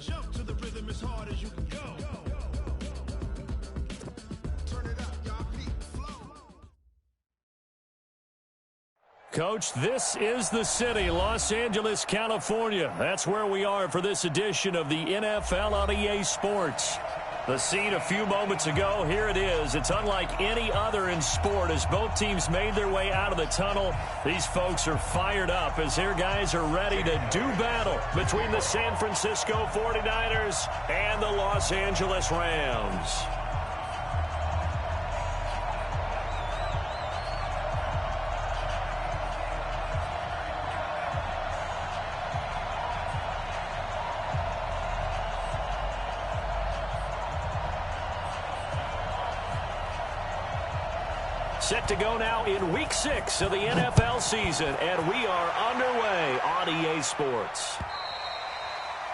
Jump to the rhythm as hard as you can go. Turn it up, y'all. Beat flow. Coach, this is the city, Los Angeles, California. That's where we are for this edition of the NFL on EA Sports. The scene a few moments ago, here it is. It's unlike any other in sport as both teams made their way out of the tunnel. These folks are fired up as their guys are ready to do battle between the San Francisco 49ers and the Los Angeles Rams. Set to go now in Week 6 of the NFL season, and we are underway on EA Sports.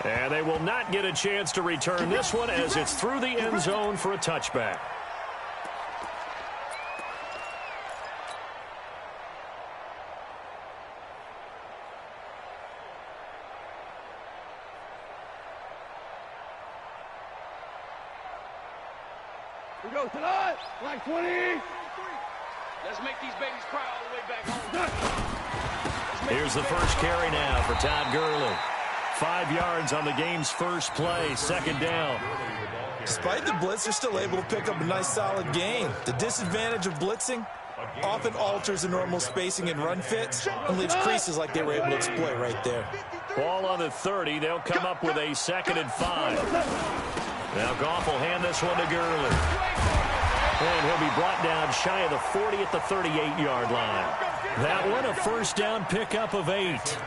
And they will not get a chance to return this one as it's through the end zone for a touchback. We go tonight, like 20. Let's make these babies cry all the way back home. Here's the first carry now for Todd Gurley. 5 yards on the game's first play, second down. Despite the blitz, they're still able to pick up a nice solid gain. The disadvantage of blitzing often alters the normal spacing and run fits and leaves creases like they were able to exploit right there. Ball on the 30. They'll come up with a 2nd and 5. Now Goff will hand this one to Gurley. And he'll be brought down shy of the 40 at the 38-yard line. That one, a first down pickup of 8.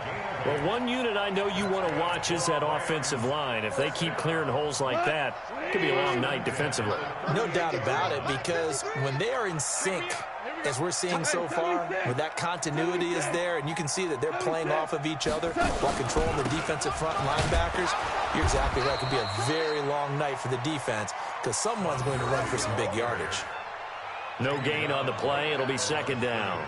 Well, one unit I know you want to watch is that offensive line. If they keep clearing holes like that, it could be a long night defensively. No doubt about it, because when they are in sync, as we're seeing so far, where that continuity is there, and you can see that they're playing off of each other while controlling the defensive front and linebackers, you're exactly right. It could be a very long night for the defense because someone's going to run for some big yardage. No gain on the play. It'll be 2nd down.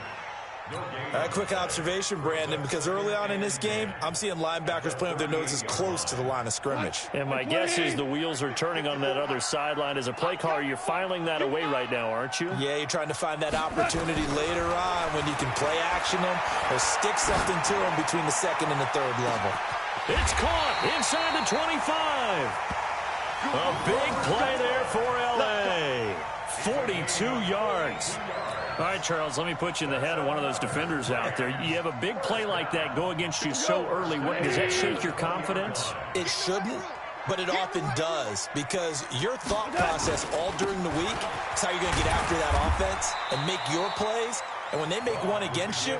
A quick observation, Brandon, because early on in this game, I'm seeing linebackers playing with their noses close to the line of scrimmage. And my guess is the wheels are turning on that other sideline. As a play caller, you're filing that away right now, aren't you? Yeah, you're trying to find that opportunity later on when you can play action them or stick something to them between the 2nd and the 3rd level. It's caught inside the 25. A big play there for L.A. 42 yards. All right, Charles, let me put you in the head of one of those defenders out there. You have a big play like that go against you so early. Does that shake your confidence? It shouldn't, but it often does, because your thought process all during the week is how you're going to get after that offense and make your plays. And when they make one against you,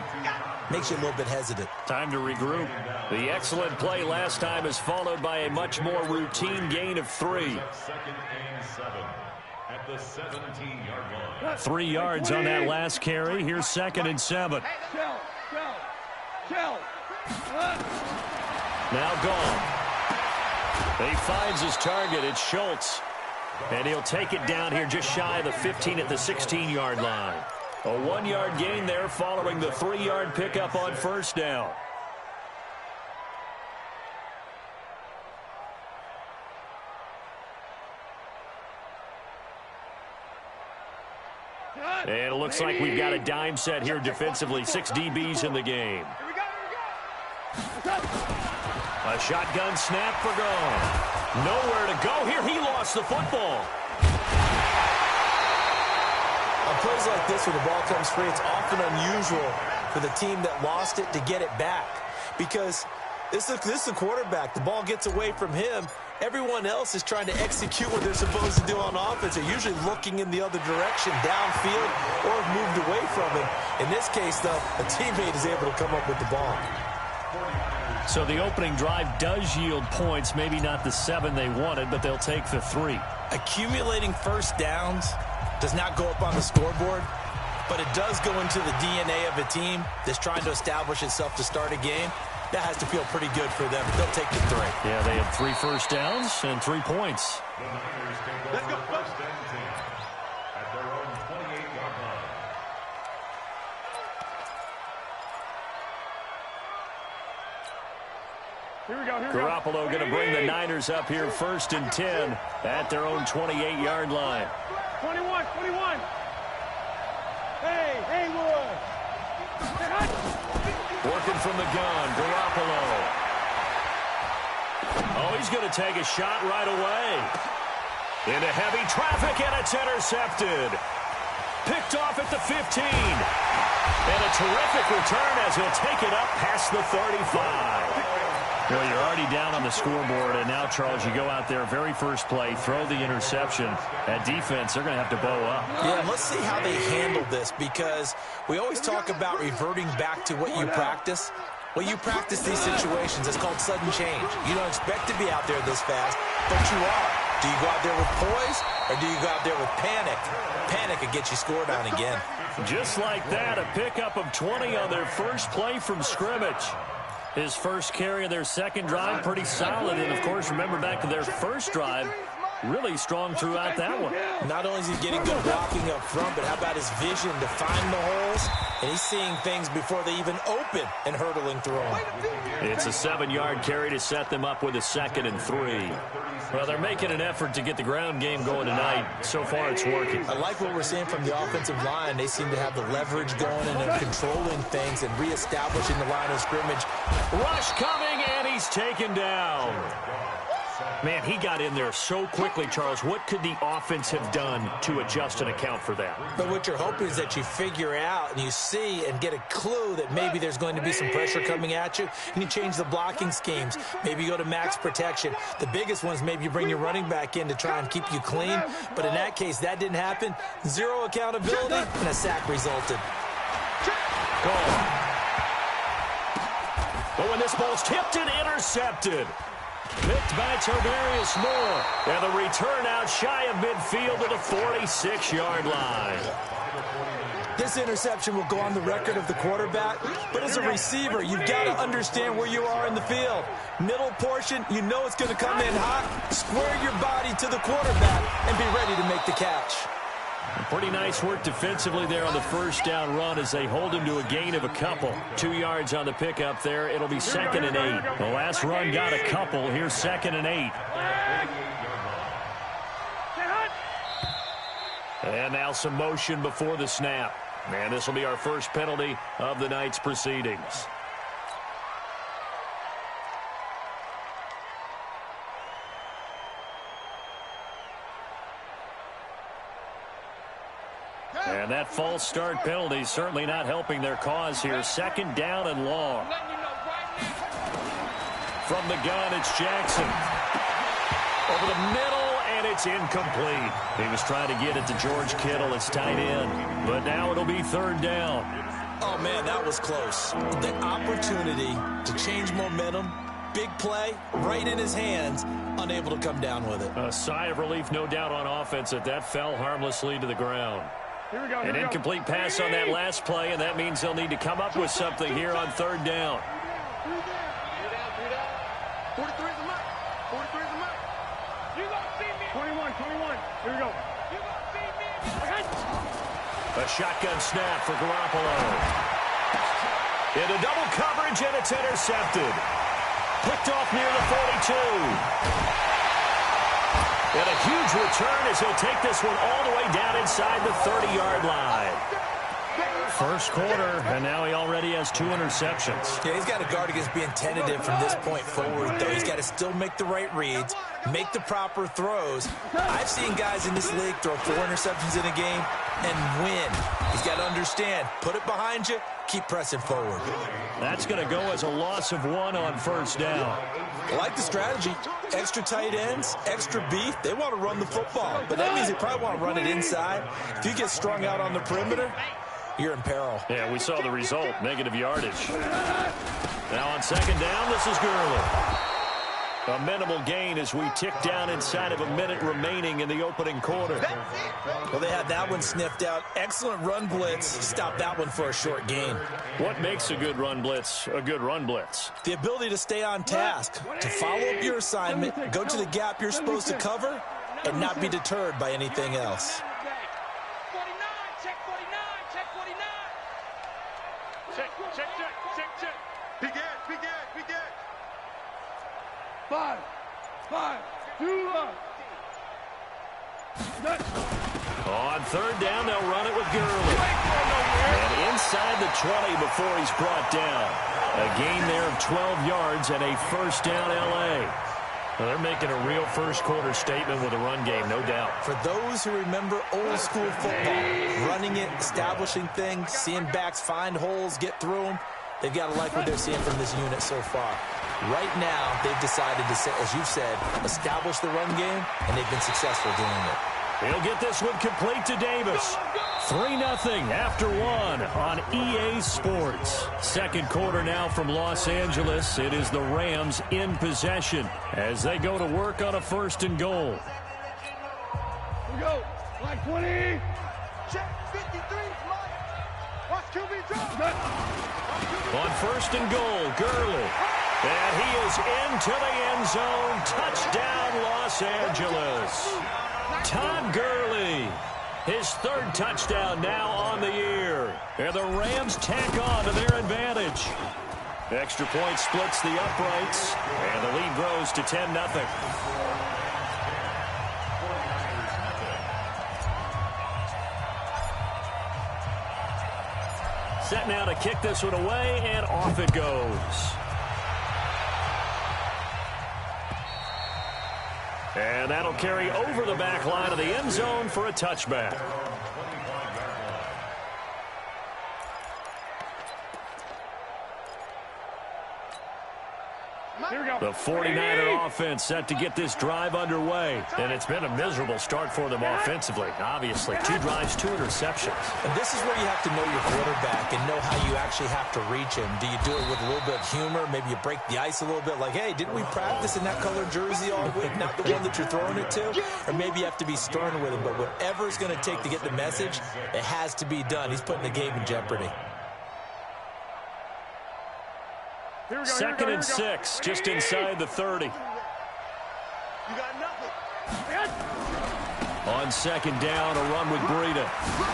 makes you a little bit hesitant. Time to regroup. The excellent play last time is followed by a much more routine gain of 3. 2nd and 7 at the 17-yard line. 3 yards on that last carry. Here's 2nd and 7. Now gone. He finds his target. It's Schultz. And he'll take it down here just shy of the 15 at the 16-yard line. A 1-yard gain there following the 3-yard pickup on first down. And it looks like we've got a dime set here defensively. 6 DBs in the game. A shotgun snap for Gone. Nowhere to go here. He lost the football. On plays like this where the ball comes free, it's often unusual for the team that lost it to get it back, because this is the quarterback. The ball gets away from him. Everyone else is trying to execute what they're supposed to do on offense. They're usually looking in the other direction, downfield, or have moved away from him. In this case, though, a teammate is able to come up with the ball. So the opening drive does yield points, maybe not the 7 they wanted, but they'll take the 3. Accumulating first downs does not go up on the scoreboard, but it does go into the DNA of a team that's trying to establish itself to start a game. That has to feel pretty good for them. They'll take the 3. Yeah, they have 3 first downs and 3 points. The Niners take over 1st and 10 at their own 28-yard line. Here we go. Garoppolo going to bring the Niners up here 1st and 10 at their own 28-yard line. 21. Hey, Wood. Working from the gun, Garoppolo. Oh, he's going to take a shot right away. Into heavy traffic, and it's intercepted. Picked off at the 15. And a terrific return as he'll take it up past the 35. Well, you're already down on the scoreboard, and now, Charles, you go out there, very first play, throw the interception. At defense, they're going to have to bow up. Yeah, and let's see how they handle this, because we always talk about reverting back to what you practice. Well, you practice these situations. It's called sudden change. You don't expect to be out there this fast, but you are. Do you go out there with poise, or do you go out there with panic? Panic could get you scored on again. Just like that, a pickup of 20 on their first play from scrimmage. His first carry of their second drive, pretty solid. And, of course, remember back to their first drive, really strong throughout that one. Not only is he getting good blocking up front, but how about his vision to find the holes? And he's seeing things before they even open and hurtling through them. It's a 7-yard carry to set them up with a 2nd and 3. Well, they're making an effort to get the ground game going tonight. So far, it's working. I like what we're seeing from the offensive line. They seem to have the leverage going, and they're controlling things and reestablishing the line of scrimmage. Rush coming, and he's taken down. Man, he got in there so quickly, Charles. What could the offense have done to adjust and account for that? But what you're hoping is that you figure out and you see and get a clue that maybe there's going to be some pressure coming at you, and you change the blocking schemes. Maybe you go to max protection. The biggest one is maybe you bring your running back in to try and keep you clean. But in that case, that didn't happen. Zero accountability, and a sack resulted. Goal. But when this ball's tipped and intercepted. Picked by Tavarius Moore. And the return out shy of midfield to the 46-yard line. This interception will go on the record of the quarterback, but as a receiver, you've got to understand where you are in the field. Middle portion, you know it's going to come in hot. Square your body to the quarterback and be ready to make the catch. Pretty nice work defensively there on the first down run as they hold him to a gain of a couple. 2 yards on the pickup there. It'll be 2nd and 8. The last run got a couple. Here's 2nd and 8. And now some motion before the snap. And this will be our first penalty of the night's proceedings. And that false start penalty certainly not helping their cause here. 2nd down and long. From the gun, it's Jackson. Over the middle, and it's incomplete. He was trying to get it to George Kittle, his tight end. But now it'll be 3rd down. Oh, man, that was close. The opportunity to change momentum, big play, right in his hands, unable to come down with it. A sigh of relief, no doubt, on offense that fell harmlessly to the ground. An incomplete pass on that last play, and that means they'll need to come up with something here on 3rd down. 43 is a mark. 43 is a mark. You gonna see me. 21. Here we go. You gonna see me. A shotgun snap for Garoppolo. Into double coverage, and it's intercepted. Picked off near the 42. And a huge return as he'll take this one all the way down inside the 30-yard line. First quarter, and now he already has 2 interceptions. Yeah, he's got to guard against being tentative from this point forward, though. He's got to still make the right reads, make the proper throws. I've seen guys in this league throw 4 interceptions in a game and win. He's got to understand, put it behind you, keep pressing forward. That's going to go as a loss of 1 on 1st down. I like the strategy. Extra tight ends, extra beef. They want to run the football, but that means they probably want to run it inside. If you get strung out on the perimeter, you're in peril. Yeah, we saw the result, negative yardage. Now on 2nd down, this is Gurley. A minimal gain as we tick down inside of a minute remaining in the opening quarter. Well, they had that one sniffed out. Excellent run blitz. Stop that one for a short gain. What makes a good run blitz a good run blitz? The ability to stay on task, to follow up your assignment, go to the gap you're supposed to cover, and not be deterred by anything else. 49, check 49, check 49. Check. Begin. 5, 2, On third down, they'll run it with Gurley. And inside the 20 before he's brought down. A gain there of 12 yards and a first down L.A. Well, they're making a real first-quarter statement with a run game, no doubt. For those who remember old-school football, running it, establishing things, seeing backs find holes, get through them, they've got to like what they're seeing from this unit so far. Right now, they've decided to, as you've said, establish the run game, and they've been successful doing it. He'll get this one complete to Davis. 3-0 after one on EA Sports. Second quarter now from Los Angeles. It is the Rams in possession as they go to work on a first and goal. we go. Like 20. Check 53. Watch QB drop. On first and goal, Gurley. And he is into the end zone. Touchdown, Los Angeles. Todd Gurley. His third touchdown now on the year. And the Rams tack on to their advantage. Extra point splits the uprights. And the lead grows to 10-0. Set now to kick this one away, and off it goes. And that'll carry over the back line of the end zone for a touchback. The 49er offense set to get this drive underway. And it's been a miserable start for them offensively. Obviously, 2 drives, 2 interceptions. And this is where you have to know your quarterback and know how you actually have to reach him. Do you do it with a little bit of humor? Maybe you break the ice a little bit like, hey, didn't we practice in that colored jersey all week? Not the one that you're throwing it to? Or maybe you have to be stern with him. But whatever it's going to take to get the message, it has to be done. He's putting the game in jeopardy. Second and 6, just inside the 30. You got nothing. On second down, a run with Breida.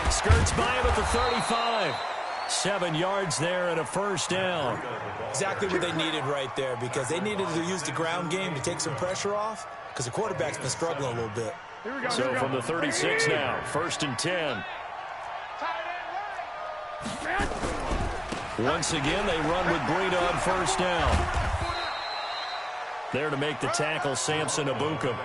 Skirts by him at the 35. 7 yards there and a first down. Exactly what they needed right there, because they needed to use the ground game to take some pressure off, because the quarterback's been struggling a little bit. So from the 36 now, first and 10. Once again, they run with Breida on first down. There to make the tackle, Samson Abuka.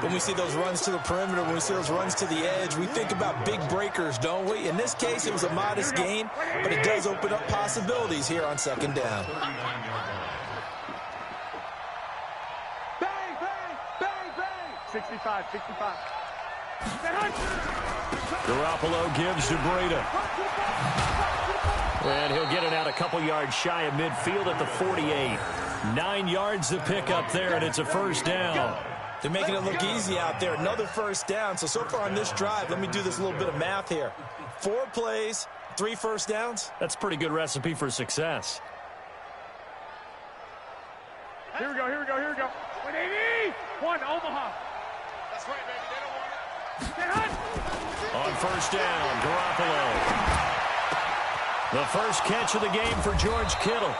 When we see those runs to the perimeter, when we see those runs to the edge, we think about big breakers, don't we? In this case, it was a modest gain, but it does open up possibilities here on second down. Bang, bang, bang, bang. 65. Garoppolo gives to Breida. And he'll get it out a couple yards shy of midfield at the 48. 9 yards to pick up there, and it's a first down. They're making it look easy out there. Another first down. So far on this drive, let me do this little bit of math here. 4 plays, 3 first downs. That's a pretty good recipe for success. Here we go. 180. 1 Omaha. That's right, baby. They don't want it. On first down, Garoppolo. The first catch of the game for George Kittle.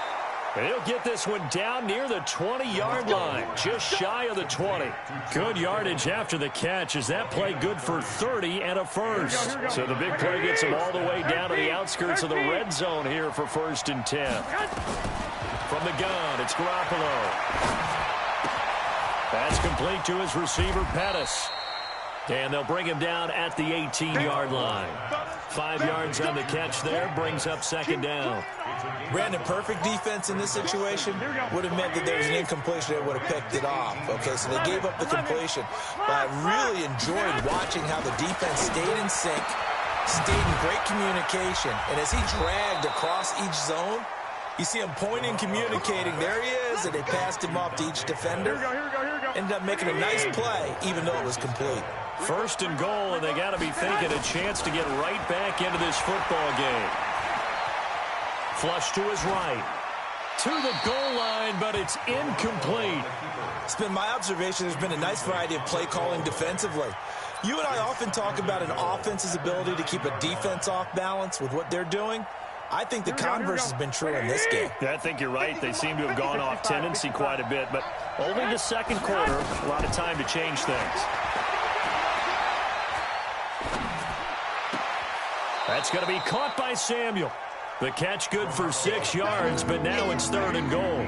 And he'll get this one down near the 20-yard line, just shy of the 20. Good yardage after the catch as that play good for 30 and a first. So the big play gets him all the way down to the outskirts of the red zone here for first and 10. From the gun, it's Garoppolo. That's complete to his receiver, Pettis. And they'll bring him down at the 18-yard line. 5 yards on the catch there, brings up second down. Brandon, perfect defense in this situation would have meant that there was an incompletion. They would have picked it off. Okay, so they gave up the completion. But I really enjoyed watching how the defense stayed in sync, stayed in great communication. And as he dragged across each zone, you see him pointing, communicating. There he is, and they passed him off to each defender. Ended up making a nice play, even though it was complete. First and goal, and they got to be thinking a chance to get right back into this football game. Flush to his right. To the goal line, but it's incomplete. It's been my observation there's been a nice variety of play calling defensively. You and I often talk about an offense's ability to keep a defense off balance with what they're doing. I think the converse has been true in this game. Yeah, I think you're right. They seem to have gone off tendency quite a bit, but only the second quarter, a lot of time to change things. That's going to be caught by Samuel. The catch good for 6 yards, but now it's 3rd and goal.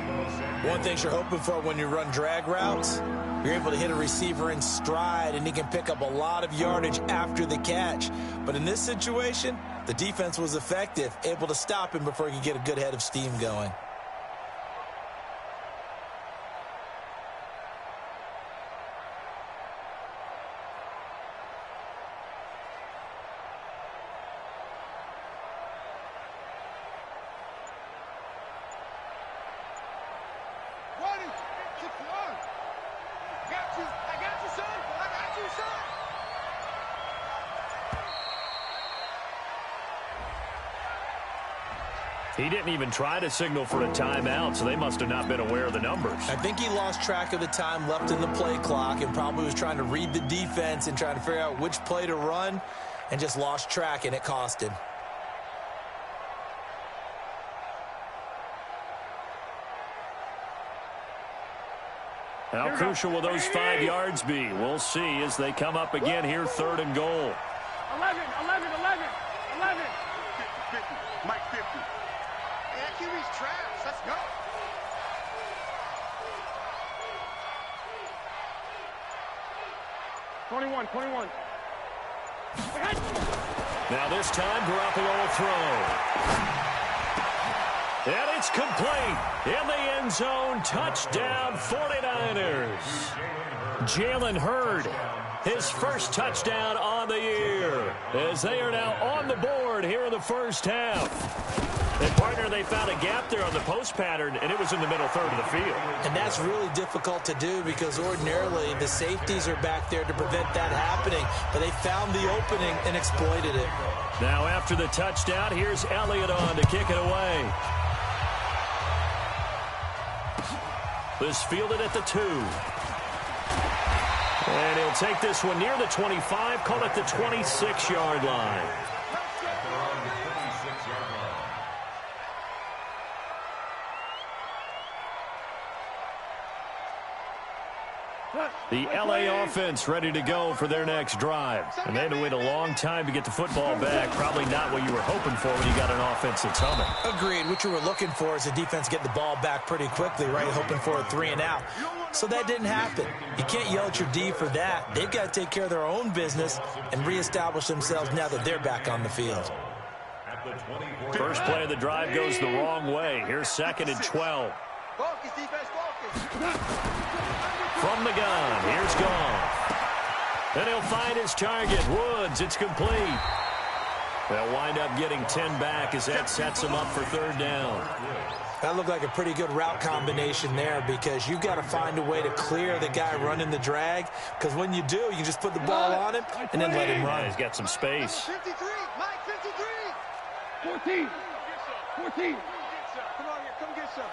One thing you're hoping for when you run drag routes, you're able to hit a receiver in stride, and he can pick up a lot of yardage after the catch. But in this situation, the defense was effective, able to stop him before he could get a good head of steam going. He didn't even try to signal for a timeout, so they must have not been aware of the numbers. I think he lost track of the time left in the play clock and probably was trying to read the defense and trying to figure out which play to run and just lost track, and it cost him. How crucial will those 5 yards be? We'll see as they come up again here, 3rd and goal. 11. 50. Mike 50. Hey, that QB's trash. Let's go. '21. Now this time, Garoppolo will throw. And it's complete. In the end zone, touchdown 49ers. Jalen Hurd, his first touchdown on the year, as they are now on the board here in the first half. And, partner, they found a gap there on the post pattern, and it was in the middle third of the field. And that's really difficult to do because ordinarily the safeties are back there to prevent that happening, but they found the opening and exploited it. Now after the touchdown, here's Elliott on to kick it away. This fielded at the 2. And he'll take this one near the 25, call it the 26-yard line. The LA offense ready to go for their next drive. And they had to wait a long time to get the football back. Probably not what you were hoping for when you got an offense that's humming. Agreed. What you were looking for is the defense get the ball back pretty quickly, right? Hoping for a 3 and out. So that didn't happen. You can't yell at your D for that. They've got to take care of their own business and reestablish themselves now that they're back on the field. First play of the drive goes the wrong way. Here's 2nd and 12. Focus, defense, focus. From the gun, here's Goff. And he'll find his target, Woods. It's complete. They'll wind up getting 10 back as that sets them up for 3rd down. That looked like a pretty good route combination there because you've got to find a way to clear the guy running the drag, because when you do, you just put the ball on him and then let him run. Yeah, he's got some space. 53, Mike, 53. 14. Come on here, come get some.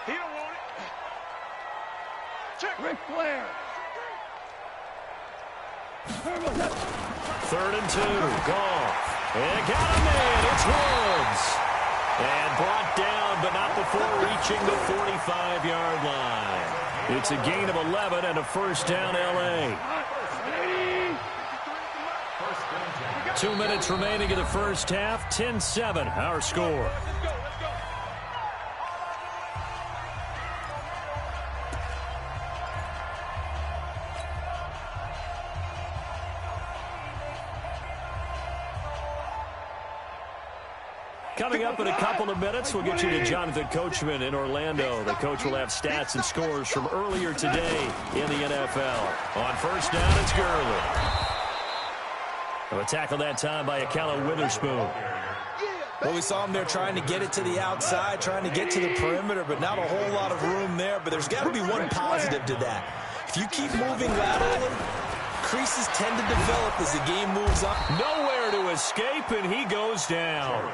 He don't want it. Check. Ric Flair. 3rd and 2. Goff. And got him in. It's Woods. And brought down, but not before reaching the 45-yard line. It's a gain of 11 and a first down, L.A. 2 minutes remaining in the first half. 10-7, our score. Coming up in a couple of minutes, we'll get you to Jonathan Coachman in Orlando. The coach will have stats and scores from earlier today in the NFL. On first down, it's Gurley. A tackle that time by Akella Witherspoon. Well, we saw him there trying to get it to the outside, trying to get to the perimeter, but not a whole lot of room there. But there's got to be one positive to that. If you keep moving laterally, creases tend to develop as the game moves on. Nowhere to escape, and he goes down.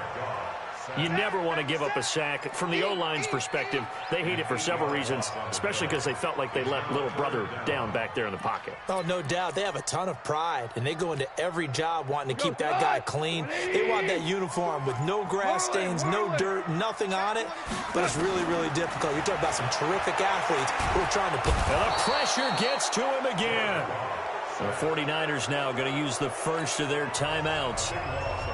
You never want to give up a sack. From the O-line's perspective, they hate it for several reasons, especially because they felt like they let little brother down back there in the pocket. Oh, no doubt. They have a ton of pride, and they go into every job wanting to keep that guy clean. They want that uniform with no grass stains, no dirt, nothing on it, but it's really, really difficult. You're talking about some terrific athletes who are trying to put... And the pressure gets to him again. The 49ers now going to use the first of their timeouts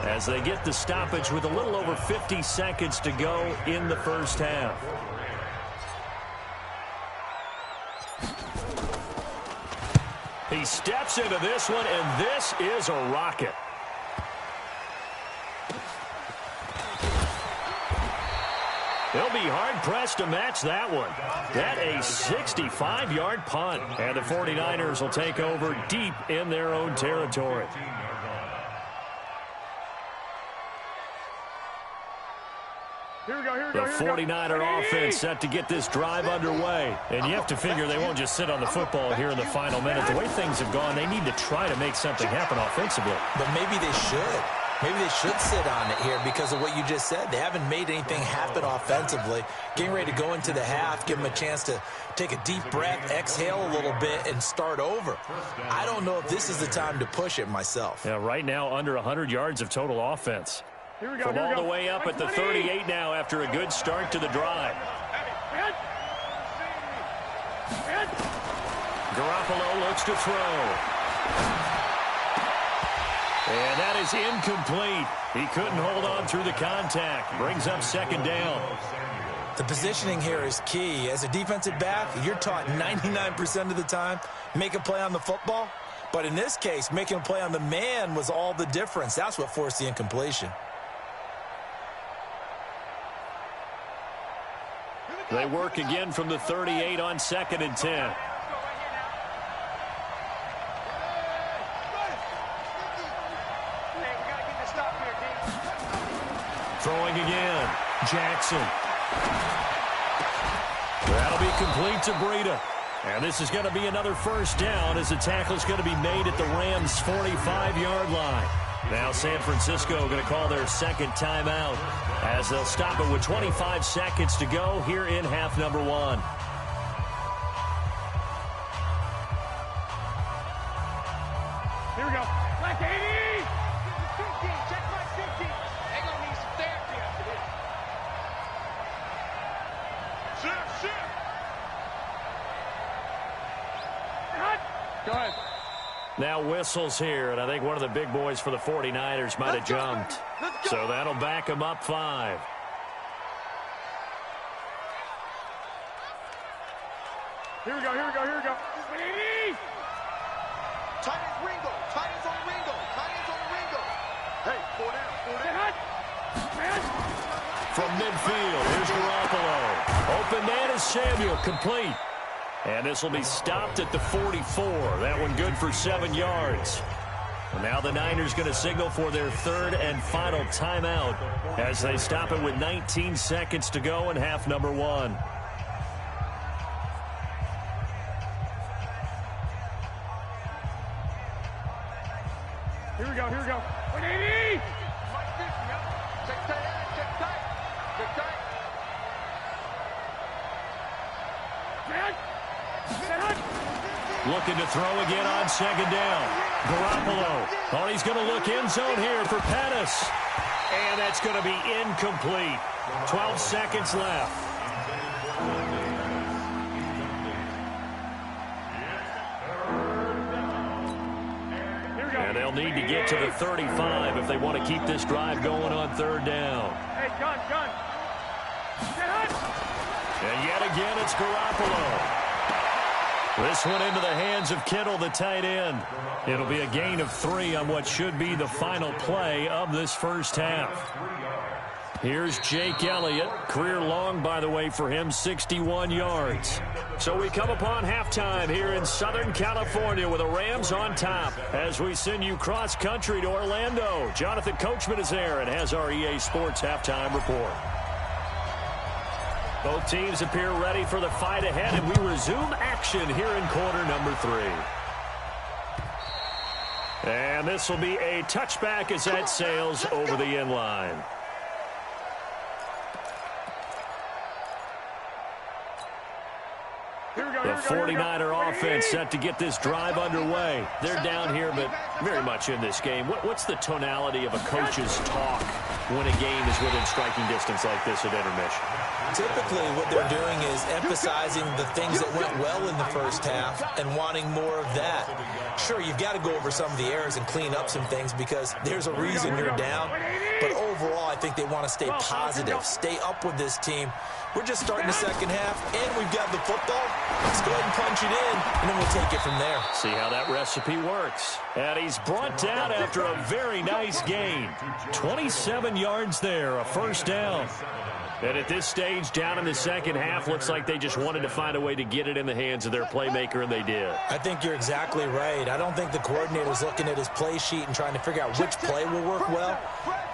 as they get the stoppage with a little over 50 seconds to go in the first half. He steps into this one, and this is a rocket. They'll be hard-pressed to match that one. That a 65-yard punt. And the 49ers will take over deep in their own territory. The 49er offense set to get this drive underway. And you have to figure they won't just sit on the football here in the final minute. The way things have gone, they need to try to make something happen offensively. But maybe they should. Maybe they should sit on it here because of what you just said. They haven't made anything happen offensively. Getting ready to go into the half, give them a chance to take a deep breath, exhale a little bit, and start over. I don't know if this is the time to push it myself. Yeah, right now under 100 yards of total offense. From all the way up at the 38 now after a good start to the drive. Garoppolo looks to throw. And that is incomplete. He couldn't hold on through the contact. Brings up second down. The positioning here is key. As a defensive back, you're taught 99% of the time, make a play on the football. But in this case, making a play on the man was all the difference. That's what forced the incompletion. They work again from the 38 on 2nd and 10. Throwing again. Jackson. That'll be complete to Breida. And this is going to be another first down as the tackle is going to be made at the Rams' 45-yard line. Now San Francisco going to call their second timeout as they'll stop it with 25 seconds to go here in half number one. Here we go. Black 80! 15, check my 15. They're going to need some therapy after this. Shift. Go ahead. Now whistles here, and I think one of the big boys for the 49ers might have jumped. So that'll back them up 5. Here we go. 80! Tight ends Ringo. Hey, 4 down. From midfield, here's Garoppolo. Open man is Samuel, complete. And this will be stopped at the 44. That one good for 7 yards. And now the Niners going to signal for their third and final timeout as they stop it with 19 seconds to go in half number one. Here we go. 180! Check tight. Looking to throw again on second down. Garoppolo. Oh, he's going to look end zone here for Pettis. And that's going to be incomplete. 12 seconds left. And they'll need to get to the 35 if they want to keep this drive going on third down. Hey, gun. And yet again, it's Garoppolo. This one into the hands of Kittle, the tight end. It'll be a gain of 3 on what should be the final play of this first half. Here's Jake Elliott. Career long, by the way, for him, 61 yards. So we come upon halftime here in Southern California with the Rams on top as we send you cross-country to Orlando. Jonathan Coachman is there and has our EA Sports halftime report. Both teams appear ready for the fight ahead, and we resume action here in quarter number 3. And this will be a touchback as that sails over the end line. The 49er offense set to get this drive underway. They're down here, but very much in this game. What's the tonality of a coach's talk when a game is within striking distance like this at intermission? Typically, what they're doing is emphasizing the things that went well in the first half and wanting more of that. Sure, you've got to go over some of the errors and clean up some things because there's a reason you're down. But overall, I think they want to stay positive, stay up with this team. We're just starting the second half, and we've got the football. Let's go ahead and punch it in, and then we'll take it from there. See how that recipe works. And he's brought down after a very nice gain. 27 yards there, a first down. And at this stage, down in the second half, looks like they just wanted to find a way to get it in the hands of their playmaker, and they did. I think you're exactly right. I don't think the coordinator's looking at his play sheet and trying to figure out which play will work well.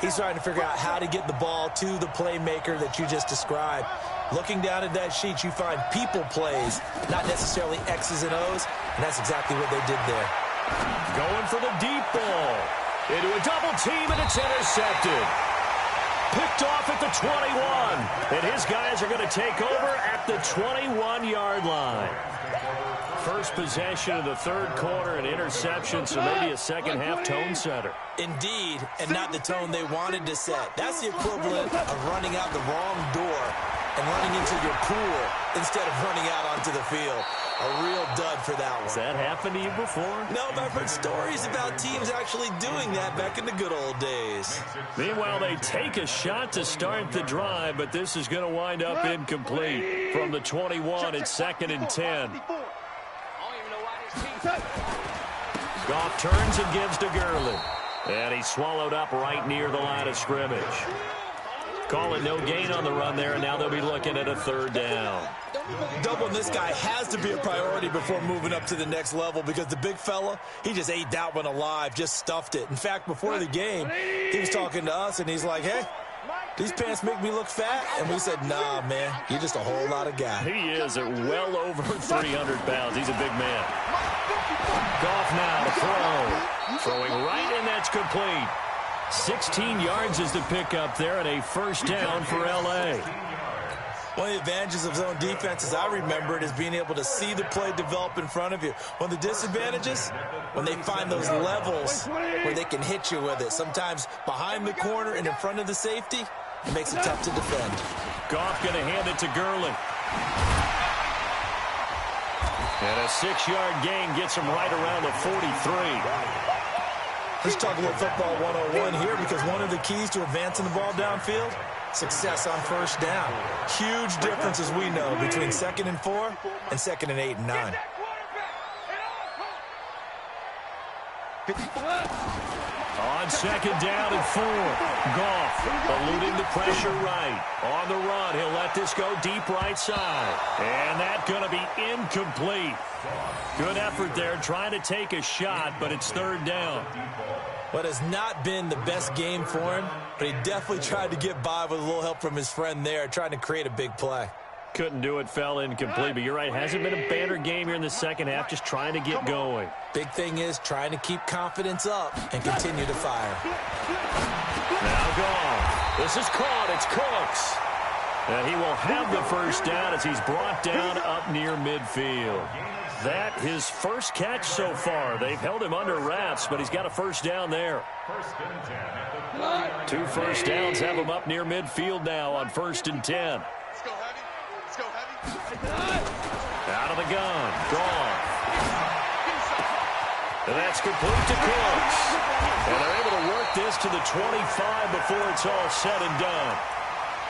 He's trying to figure out how to get the ball to the playmaker that you just described. Looking down at that sheet, you find people plays, not necessarily X's and O's, and that's exactly what they did there. Going for the deep ball. Into a double team, and it's intercepted. Picked off at the 21. And his guys are going to take over at the 21-yard line. First possession of the third quarter, an interception, so maybe a second-half tone setter. Indeed, and not the tone they wanted to set. That's the equivalent of running out the wrong door and running into your pool instead of running out onto the field. A real dud for that one. Has that happened to you before? No, but I've heard stories about teams actually doing that back in the good old days. Meanwhile, they take a shot to start the drive, but this is going to wind up incomplete. From the 21, it's 2nd and 10. Goff turns and gives to Gurley. And he's swallowed up right near the line of scrimmage. Call it no gain on the run there, and now they'll be looking at a third down. Doubling this guy has to be a priority before moving up to the next level because the big fella, he just ate that one alive, just stuffed it. In fact, before the game, he was talking to us, and he's like, hey, these pants make me look fat? And we said, nah, man, you're just a whole lot of guy. He is at well over 300 pounds. He's a big man. Goff now to throw. Throwing right, and that's complete. 16 yards is the pickup there, and a first down for L.A. One of the advantages of zone defense, as I remember it, is being able to see the play develop in front of you. One of the disadvantages, when they find those levels where they can hit you with it. Sometimes behind the corner and in front of the safety, it makes it tough to defend. Goff going to hand it to Gurley. And a 6-yard gain gets him right around the 43. Let's talk a little football 101 here because one of the keys to advancing the ball downfield, success on first down. Huge difference, as we know, between 2nd and 4 and 2nd and 8 and 9. On 2nd down and 4, Goff eluding the pressure right. On the run, he'll let this go deep right side. And that's going to be incomplete. Good effort there, trying to take a shot, but it's third down. What has not been the best game for him, but he definitely tried to get by with a little help from his friend there, trying to create a big play. Couldn't do it, fell incomplete, but you're right, hasn't been a banner game here in the second half, just trying to get going. Big thing is trying to keep confidence up and continue to fire. Now Goff. This is caught, it's Cooks. And he will have the first down as he's brought down up near midfield. That his first catch so far. They've held him under wraps, but he's got a first down there. 2 first downs have him up near midfield now on 1st and 10. Let's go heavy. Let's go heavy. Out of the gun. Goff. And that's complete to Cooks. And they're able to work this to the 25 before it's all said and done.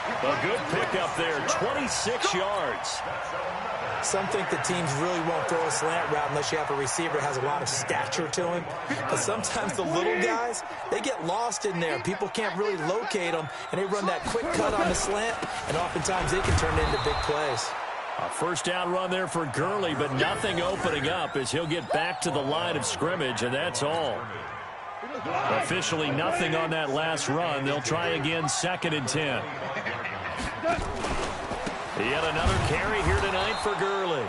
A good pickup there, 26 yards. Some think the teams really won't throw a slant route unless you have a receiver that has a lot of stature to him. But sometimes the little guys, they get lost in there. People can't really locate them, and they run that quick cut on the slant, and oftentimes they can turn it into big plays. A first down run there for Gurley, but nothing opening up as he'll get back to the line of scrimmage, and that's all. Officially nothing on that last run. They'll try again 2nd and 10. Yet another carry here tonight for Gurley.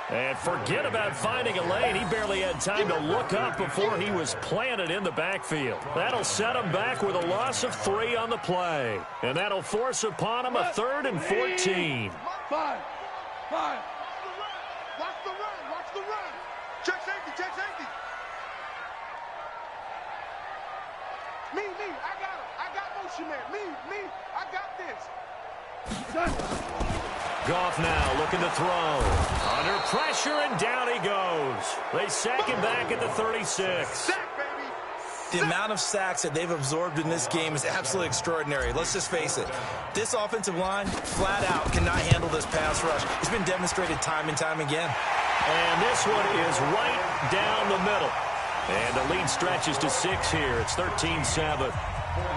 And forget about finding a lane. He barely had time to look up before he was planted in the backfield. That'll set him back with a loss of 3 on the play. And that'll force upon him a 3rd and 14. Watch the run. Watch the run. Check safety. Check safety. Me. I got him. I got motion man. Me. I got this. Goff now looking to throw. Under pressure, and down he goes. They sack him back at the 36. Sack, baby. The amount of sacks that they've absorbed in this game is absolutely extraordinary. Let's just face it. This offensive line, flat out, cannot handle this pass rush. It's been demonstrated time and time again. And this one is right down the middle. And the lead stretches to 6 here. It's 13-7.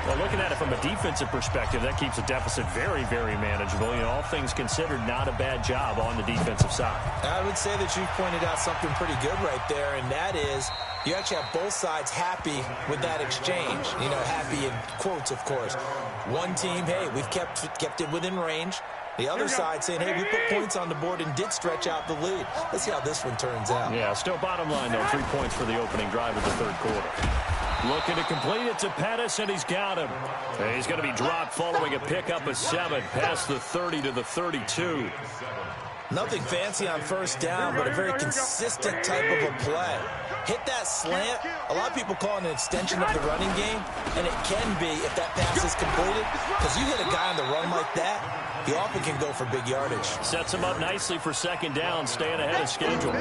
Well, looking at it from a defensive perspective, that keeps the deficit very, very manageable. You know, all things considered, not a bad job on the defensive side. I would say that you've pointed out something pretty good right there, and that is you actually have both sides happy with that exchange. You know, happy in quotes, of course. One team, hey, we've kept it within range. The other side saying, hey, we put points on the board and did stretch out the lead. Let's see how this one turns out. Yeah, still bottom line, though, 3 points for the opening drive of the third quarter. Looking to complete it to Pettis, and he's got him. And he's going to be dropped following a pickup of 7 past the 30 to the 32. Nothing fancy on first down, but a very consistent type of a play. Hit that slant. A lot of people call it an extension of the running game, and it can be if that pass is completed, because you hit a guy on the run like that, he often can go for big yardage. Sets him up nicely for second down, staying ahead of schedule.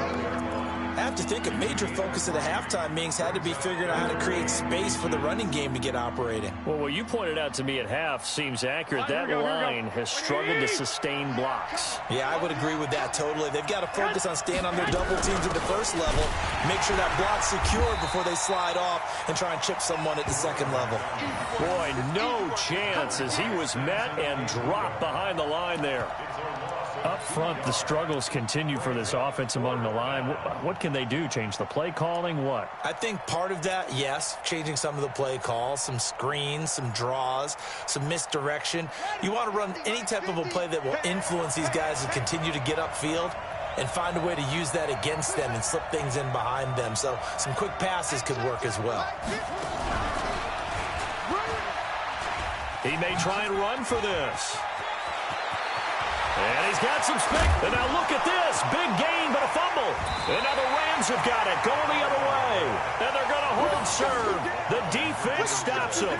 I have to think a major focus of the halftime meetings had to be figuring out how to create space for the running game to get operating. Well, what you pointed out to me at half seems accurate. That line has struggled to sustain blocks. Yeah, I would agree with that totally. They've got to focus on staying on their double teams at the first level, make sure that block's secure before they slide off and try and chip someone at the second level. Boy, no chance as he was met and dropped behind the line there. Up front, the struggles continue for this offense among the line. What can they do? Change the play calling? What? I think part of that, yes, changing some of the play calls, some screens, some draws, some misdirection. You want to run any type of a play that will influence these guys to continue to get upfield and find a way to use that against them and slip things in behind them. So some quick passes could work as well. He may try and run for this. And he's got some speed. And now look at this. Big gain, but a fumble. And now the Rams have got it. Going the other way. And they're going to hold serve. The defense stops them.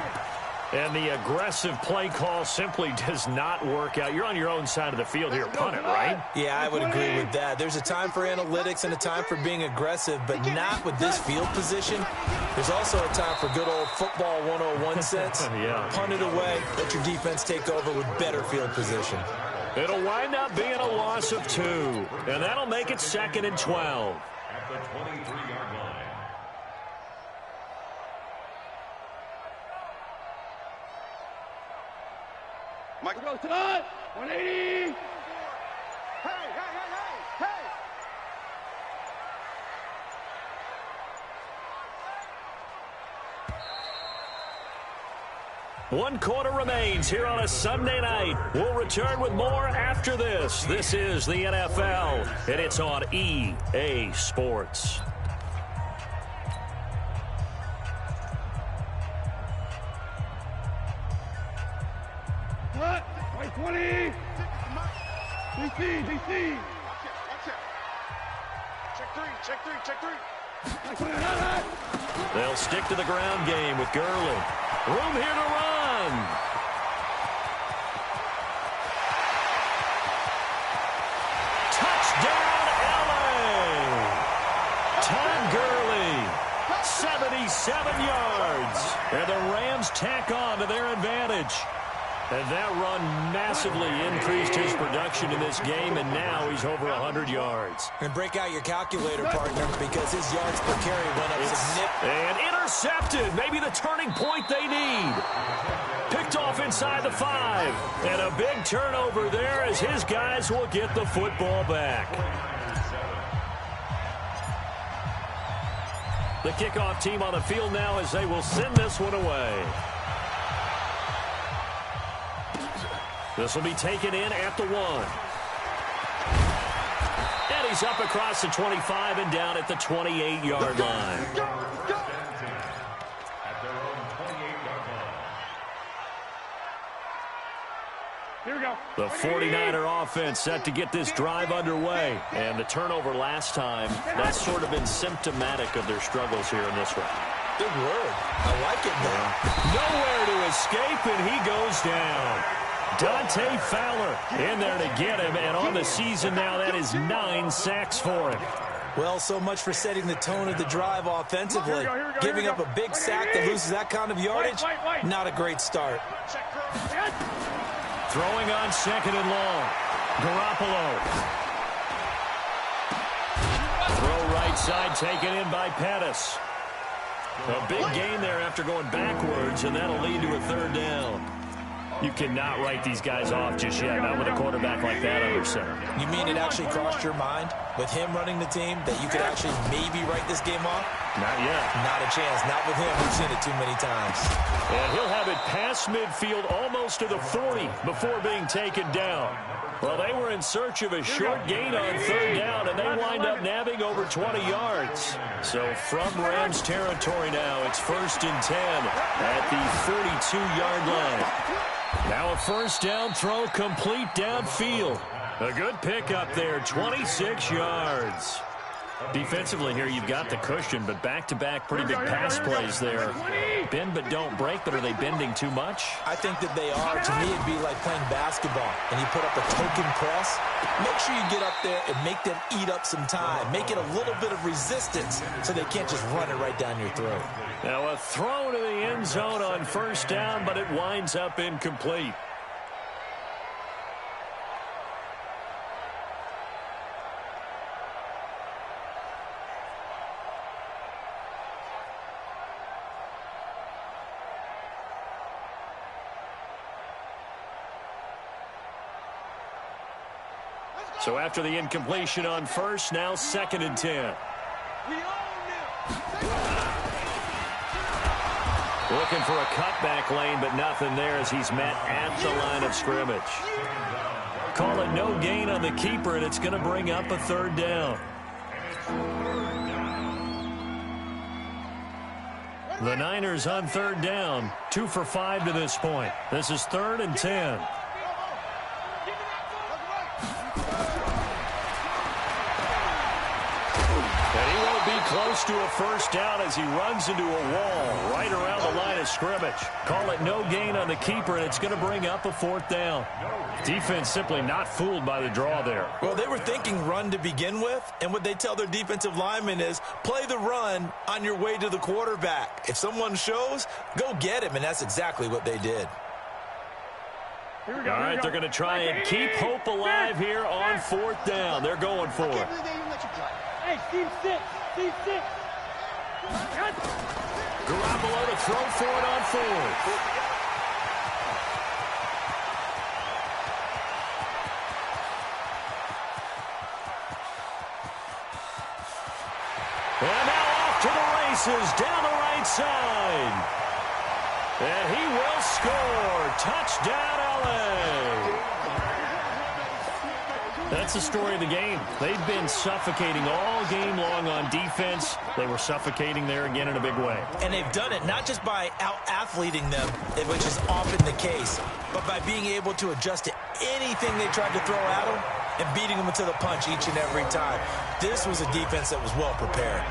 And the aggressive play call simply does not work out. You're on your own side of the field here. Punt it, right? Yeah, I would agree with that. There's a time for analytics and a time for being aggressive, but not with this field position. There's also a time for good old football 101 sense. Yeah. Punt it away. Let your defense take over with better field position. It'll wind up being a loss of 2. And that'll make it 2nd and 12. At the 23-yard line. Mike goes to 180. Hey. One quarter remains here on a Sunday night. We'll return with more after this. This is the NFL, and it's on EA Sports. What? 20. DC. Watch it. Check three. They'll stick to the ground game with Gurley. Room here to run. Touchdown, LA. Todd Gurley, 77 yards. And the Rams tack on to their advantage. And that run massively increased his production in this game, and now he's over 100 yards. And break out your calculator, partner, because his yards per carry went up significantly. And intercepted. Maybe the turning point they need. Picked off inside the 5. And a big turnover there as his guys will get the football back. The kickoff team on the field now as they will send this one away. This will be taken in at the 1. And he's up across the 25 and down at the 28-yard line. At their own 28-yard line. Here we go. The 49er offense set to get this drive underway. And the turnover last time, that's sort of been symptomatic of their struggles here in this one. Big word. I like it now. Nowhere to escape, and he goes down. Dante Fowler in there to get him, and on the season now, that is 9 sacks for him. Well, so much for setting the tone of the drive offensively. Giving up a big sack that loses that kind of yardage, not a great start. Throwing on 2nd and long. Garoppolo. Throw right side taken in by Pettis. A big gain there after going backwards, and that'll lead to a 3rd down. You cannot write these guys off just yet, not with a quarterback like that under center. You mean it actually crossed your mind with him running the team that you could actually maybe write this game off? Not yet. Not a chance. Not with him. We've seen it too many times. And he'll have it past midfield almost to the 40 before being taken down. Well, they were in search of a short gain on 3rd down, and they wind up nabbing over 20 yards. So from Rams territory now, it's 1st and 10 at the 42-yard line. Now a 1st down throw complete downfield. A good pickup there, 26 yards. Defensively here, you've got the cushion, but back-to-back pretty big pass plays there. Bend but don't break, but are they bending too much? I think that they are. To me, it'd be like playing basketball, and you put up a token press. Make sure you get up there and make them eat up some time. Make it a little bit of resistance so they can't just run it right down your throat. Now a throw to the end zone on 1st down, but it winds up incomplete. So after the incompletion on 1st, now 2nd and 10. Looking for a cutback lane, but nothing there as he's met at the line of scrimmage. Call it no gain on the keeper, and it's going to bring up a 3rd down. The Niners on 3rd down, 2 for 5 to this point. This is 3rd and 10. Close to a 1st down as he runs into a wall right around the line of scrimmage. Call it no gain on the keeper, and it's going to bring up a 4th down. Defense simply not fooled by the draw there. Well, they were thinking run to begin with, and what they tell their defensive linemen is play the run on your way to the quarterback. If someone shows, go get him, and that's exactly what they did. All right, they're going to try and keep hope alive here on 4th down. They're going for it. Hey, Steve, sit. Steve, sit. Garoppolo to throw for it on 4th. And now off to the races down the right side. And he will score. Touchdown, LA. That's the story of the game. They've been suffocating all game long on defense. They were suffocating there again in a big way. And they've done it not just by out-athleting them, which is often the case, but by being able to adjust to anything they tried to throw at them and beating them to the punch each and every time. This was a defense that was well prepared.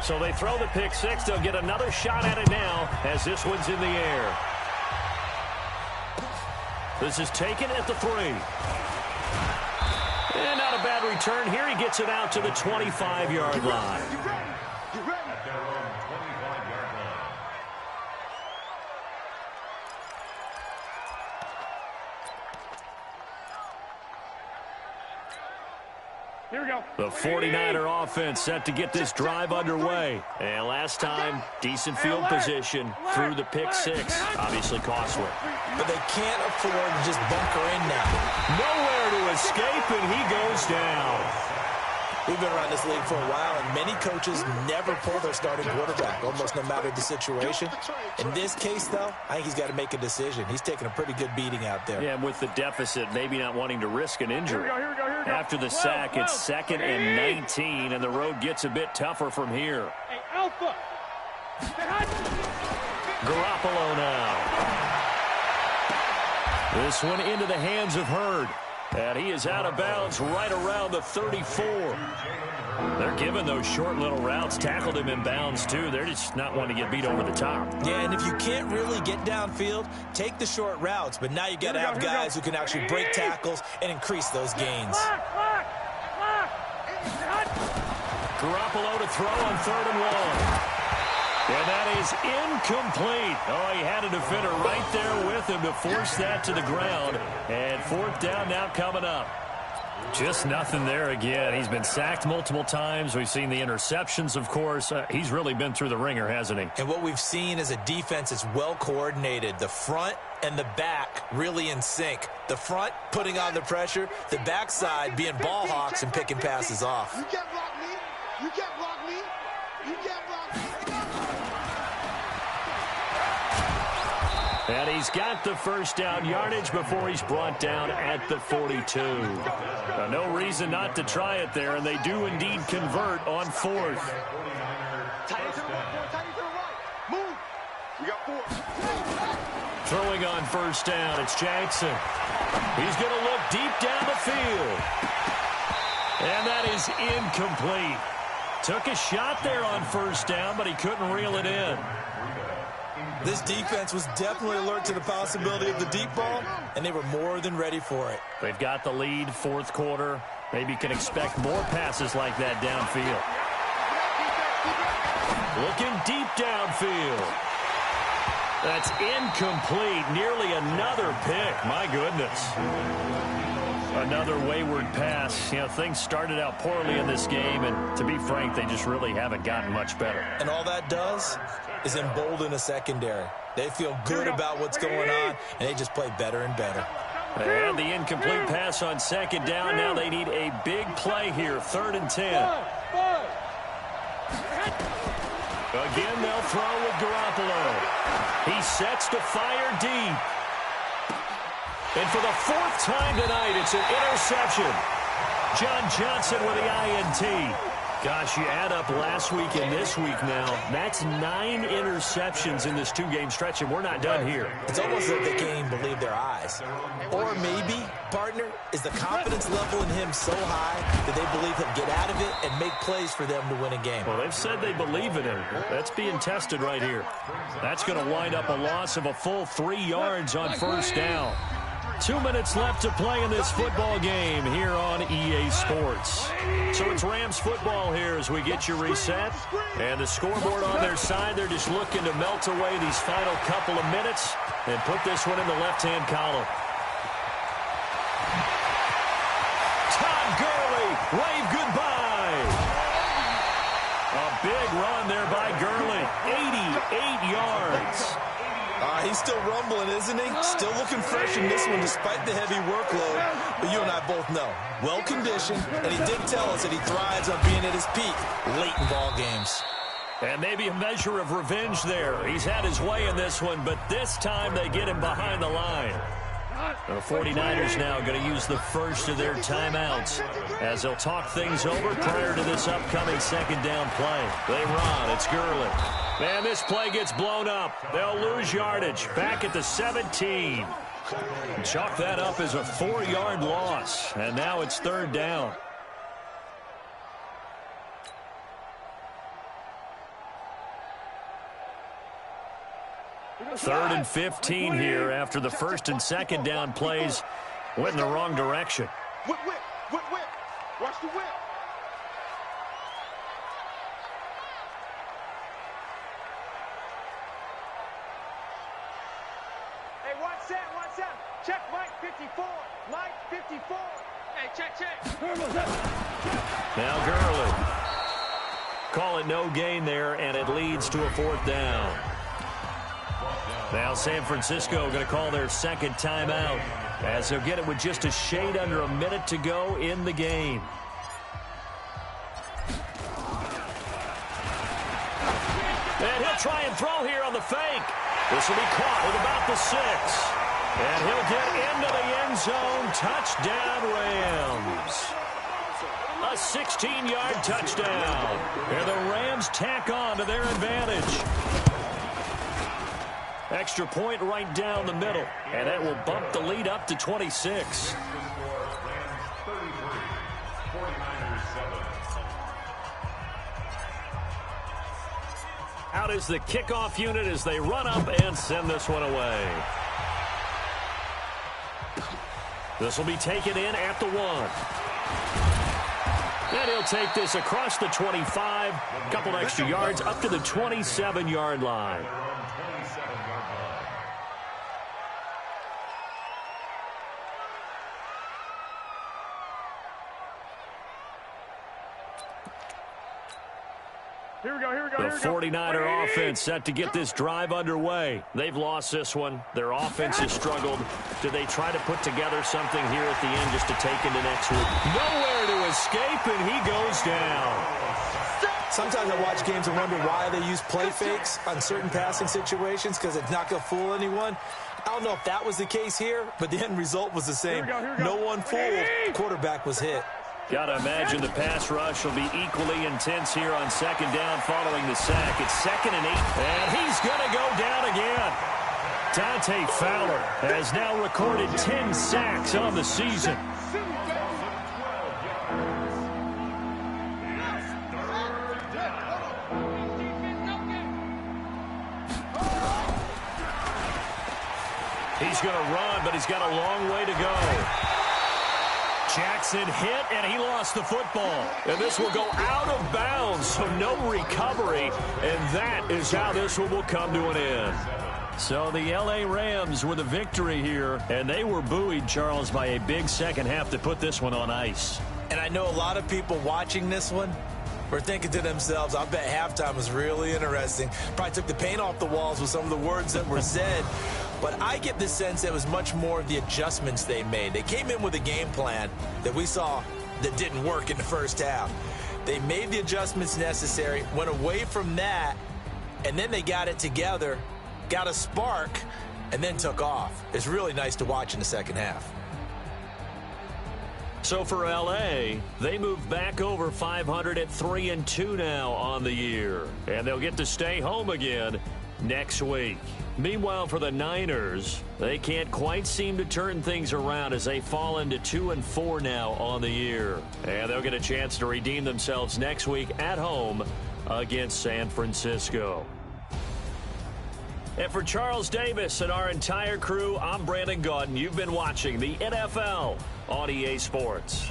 So they throw the pick six. They'll get another shot at it now as this one's in the air. This is taken at the 3. And not a bad return here. He gets it out to the 25-yard line. At their own 25-yard line. Here we go. The 49er offense set to get this drive underway. And last time, decent field position through the pick six. Obviously costly. But they can't afford to just bunker in now. Nowhere to escape, and he goes down. We've been around this league for a while, and many coaches never pull their starting quarterback, almost no matter the situation. In this case, though, I think he's got to make a decision. He's taking a pretty good beating out there. Yeah, with the deficit, maybe not wanting to risk an injury. Here we go. After the sack, it's 2nd and 19, and the road gets a bit tougher from here. Hey, Alpha. Garoppolo now. This one into the hands of Hurd. And he is out of bounds right around the 34. They're giving those short little routes. Tackled him in bounds, too. They're just not wanting to get beat over the top. Yeah, and if you can't really get downfield, take the short routes. But now you got to have guys who can actually break tackles and increase those gains. Garoppolo to throw on 3rd and 1. And that is incomplete. Oh, he had a defender right there with him to force that to the ground. And 4th down now coming up. Just nothing there again. He's been sacked multiple times. We've seen the interceptions, of course. He's really been through the ringer, hasn't he? And what we've seen is a defense that's well coordinated. The front and the back really in sync. The front putting on the pressure. The backside being ball hawks and picking passes off. You can't block me. You can't block me. You can't block me. And he's got the 1st down yardage before he's brought down at the 42. Now, no reason not to try it there, and they do indeed convert on 4th. Tight to the right. Move. We got 4. Throwing on 1st down, it's Jackson. He's going to look deep down the field. And that is incomplete. Took a shot there on 1st down, but he couldn't reel it in. This defense was definitely alert to the possibility of the deep ball, and they were more than ready for it. They've got the lead, 4th quarter. Maybe you can expect more passes like that downfield. Looking deep downfield. That's incomplete. Nearly another pick. My goodness. Another wayward pass. You know, things started out poorly in this game, and to be frank, they just really haven't gotten much better. And all that does is embolden a secondary. They feel good about what's going on, and they just play better and better. They had the incomplete pass on 2nd down. Now they need a big play here, 3rd and 10. Again, they'll throw with Garoppolo. He sets to fire deep. And for the 4th time tonight, it's an interception. John Johnson with the INT. Gosh, you add up last week and this week now. That's 9 interceptions in this 2-game stretch, and we're not done here. It's almost like they can't even believe their eyes. Or maybe, partner, is the confidence level in him so high that they believe he'll get out of it and make plays for them to win a game. Well, they've said they believe in him. That's being tested right here. That's going to wind up a loss of a full 3 yards on 1st down. 2 minutes left to play in this football game here on EA Sports. So it's Rams football here as we get you reset. And the scoreboard on their side, they're just looking to melt away these final couple of minutes and put this one in the left-hand column. Todd Gurley, wave goodbye. A big run there by Gurley, 88 yards. He's still rumbling, isn't he? Still looking fresh in this one despite the heavy workload. But you and I both know, well-conditioned, and he did tell us that he thrives on being at his peak late in ball games. And maybe a measure of revenge there. He's had his way in this one, but this time they get him behind the line. The 49ers now going to use the first of their timeouts as they'll talk things over prior to this upcoming 2nd down play. They run. It's Gurley. Man, this play gets blown up. They'll lose yardage. Back at the 17. Chalk that up as a 4-yard loss. And now it's 3rd down. Third and 15 here after the 1st and 2nd down plays went in the wrong direction. Whip, whip, whip, whip. Watch the whip. Hey, watch that, watch that. Check Mike 54. Mike 54. Hey, check. Now Gurley. Call it no gain there, and it leads to a 4th down. Now San Francisco going to call their 2nd timeout as they'll get it with just a shade under a minute to go in the game. And he'll try and throw here on the fake. This will be caught at about the 6. And he'll get into the end zone. Touchdown, Rams. A 16-yard touchdown. And the Rams tack on to their advantage. Extra point right down the middle. And that will bump the lead up to 26. Out is the kickoff unit as they run up and send this one away. This will be taken in at the 1. And he'll take this across the 25, a couple extra yards up to the 27-yard line. The 49er offense set to get this drive underway. They've lost this one. Their offense has struggled. Do they try to put together something here at the end just to take into next week? Nowhere to escape, and he goes down. Sometimes I watch games and wonder why they use play fakes on certain passing situations, because it's not going to fool anyone. I don't know if that was the case here, but the end result was the same. No one fooled. Quarterback was hit. Got to imagine the pass rush will be equally intense here on second down following the sack. It's 2nd and 8, and he's going to go down again. Dante Fowler has now recorded 10 sacks on the season. He's going to run, but he's got a long way to go. Jackson hit, and he lost the football. And this will go out of bounds, so no recovery. And that is how this one will come to an end. So the L.A. Rams with a victory here, and they were buoyed, Charles, by a big second half to put this one on ice. And I know a lot of people watching this one were thinking to themselves, I bet halftime was really interesting. Probably took the paint off the walls with some of the words that were said. But I get the sense that it was much more of the adjustments they made. They came in with a game plan that we saw that didn't work in the first half. They made the adjustments necessary, went away from that, and then they got it together, got a spark, and then took off. It's really nice to watch in the second half. So for L.A., they move back over 500 at 3-2 now on the year. And they'll get to stay home again next week. Meanwhile, for the Niners, they can't quite seem to turn things around as they fall into 2-4 now on the year. And they'll get a chance to redeem themselves next week at home against San Francisco. And for Charles Davis and our entire crew, I'm Brandon Gaudin. You've been watching the NFL on EA Sports.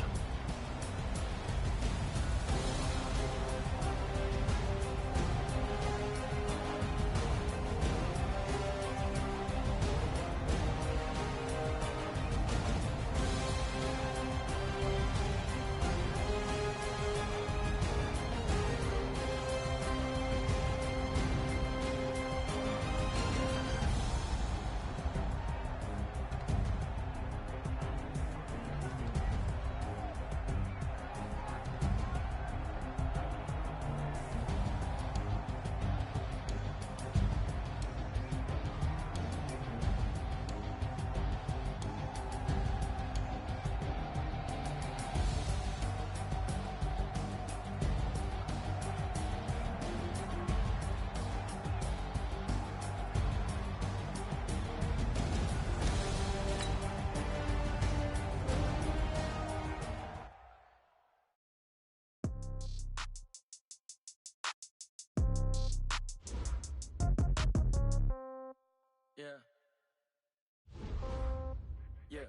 Yeah.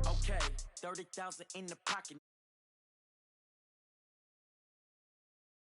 Okay, 30,000 in the pocket.